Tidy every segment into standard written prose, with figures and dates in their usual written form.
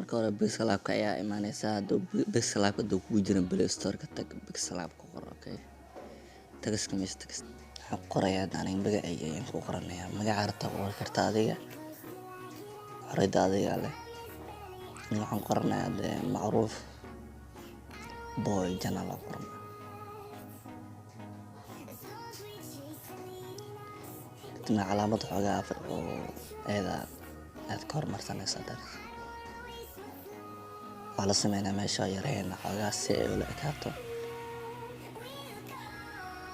marka hore Pixel-app-ka ayaa imaanaysa hadduu Pixel-app-ka hadduu kugu jirin Play Store-ka tag Pixel-app ku qor okay tagaska meesha tagas waxaan qorayaa aniga magacayga ayaan ku qoranayaa magaca rabtaa qori kartaa adiga xorriyadda adiga leh waxaan qoranayaa dee macruuf boy channel aan qoranayaa kadibna calaamad xoogaa afar oo eeda aad ka hormarsanaysaa dar waxaa la sameynaa meesha yareyn xoogaa si ay ula ekaato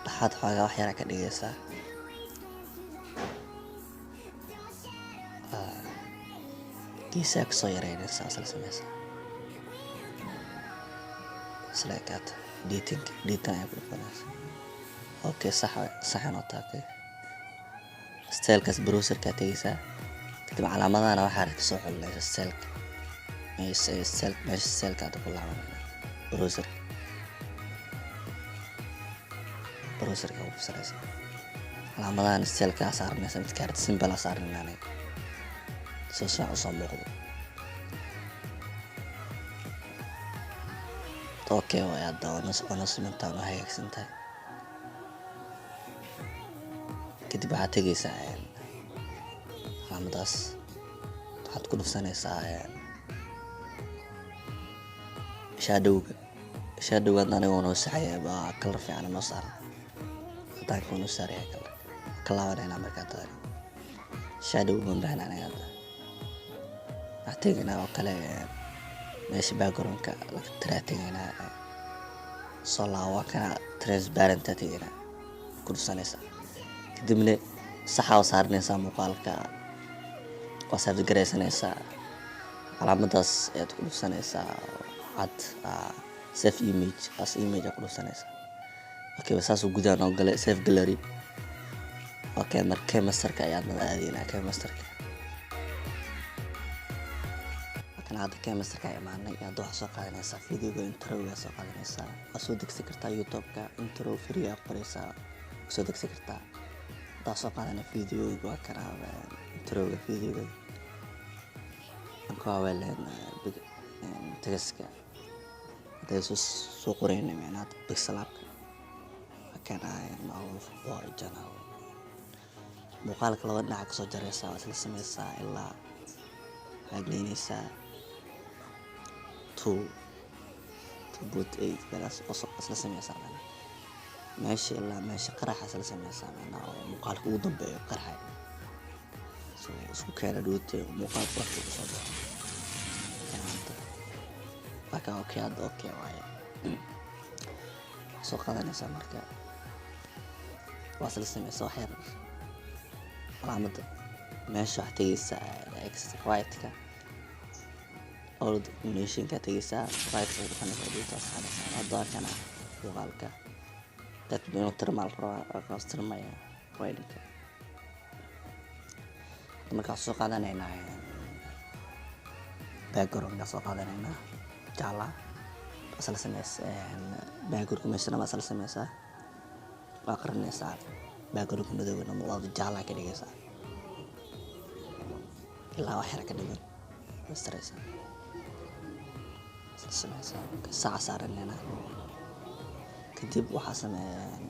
dhaxaad xoogaa wax yara ka dhigaysaa geesaha kasoo yareynaysaa isla sameysaa isla ekaato editing ayaa ku dhufanaysaa okay saxan oo taakay stylekas browserka tagaysaa kadib calaamadana waxaa kasoo xulinaysa styleka meesha styleka aad ku laabanayna browserka ugu sareysa calaamadahan styleka saaranaysa mid kaarta simple saaranayna soo saac usoo muuqdo okay way hadda ona simantaan u hagaagsan tahay kadib waxaad tegaysaa calaamadaas waxaad ku dhufsanaysaa shadowga aniga noo saxaya baa kalar fiican noo saaran hadaanka noo saaraya ka laabanayna markaa tahay shadow ma baahan aniga hadda waxaad tegaynaa oo kale meesha backgroundka laga tirategaynaa soo laawa kana transparent tegaynaa ku dhufsanaysaa kadibna saxa saaranaysaa muuqaalka waa safgaraysanaysaa calaamadaas ayaad ku dhufsanaysaa cad save image ku dhufsanaysaa okay saas uu gudaha noo galay save gallery okay marka masterka ayaad nala aadaynaa masterka kana hadda masterka ay imaanay aad wax soo qaadanaysaa videoga intro-ga soo qaadanaysaa waa soo degsi kartaa YouTube-ka intro free ah qoraysaa soo degsi kartaa soo qaadana videoga waa kana intro-ga videoga anka weeleen tagaska hadda soo qorayna macnaha Pixel-app-ka kana macruuf boy channel muuqaalka laba dhinac kasoo jaraysaa waa isla sameysaa ilaa hageynaysaa 2.8 galas oo isla sameysaa meesha ilaa meesha qaraxa isla sameysaa macnaha muuqaalka ugu dambeeyo qaraxa isku keena dhuute muuqaalka wax ku soo baxo marka okay hadda okay waaye soo qaadanaysaa marka waa isla sameysaa wax yar calaamada meesha wax tegaysaa right-ka all animation-ka tegaysaa right-ka ugu fanaysaa dhulkaas saaraysaa hadda kana muuqaalka dadku inuu tirmaal rabaa tirmaya right-ka markaa soo qaadanaynaa background-ka soo qaadanaynaa jaala asal sameysaa background-ka meeshana asal sameysaa waa qarinaysaa background-ka madowna muuqaalka jaala ka dhigaysaa ilaa wax yar ka dhigan mastaraysaa asal sameysaa saac saaranayna kadib waxaa sameeyaan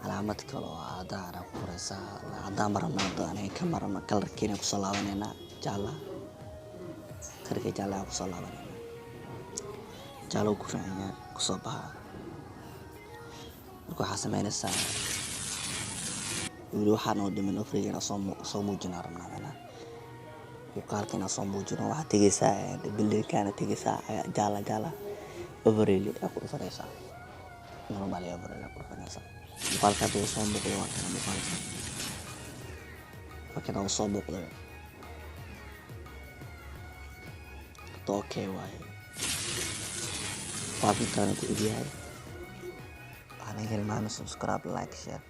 calaamad kale oo cadaan ah ku qoraysaa cadaan marnaa aniga ka marna kalarkiina ku soo laabanayna jaala kalarka jaala ku soo laabanayna jaalo ku fiican ku soo baxa marka waxaa sameynaysaa wili waxaa noo dhiman afrigana soo muujinaa rabnaa muuqaalkana soo muujino waxaad tegaysaa billinkana tegaysaa jaala overlay ku dhufanaysaa normal overlay ku dhufanaysaa muuqaalka hadduu soo muuqdo waa kana muuqaalka markana uu soo muuqdo okay waaye waa midkaan ku idyahay waxaan hilmaami subscribe like share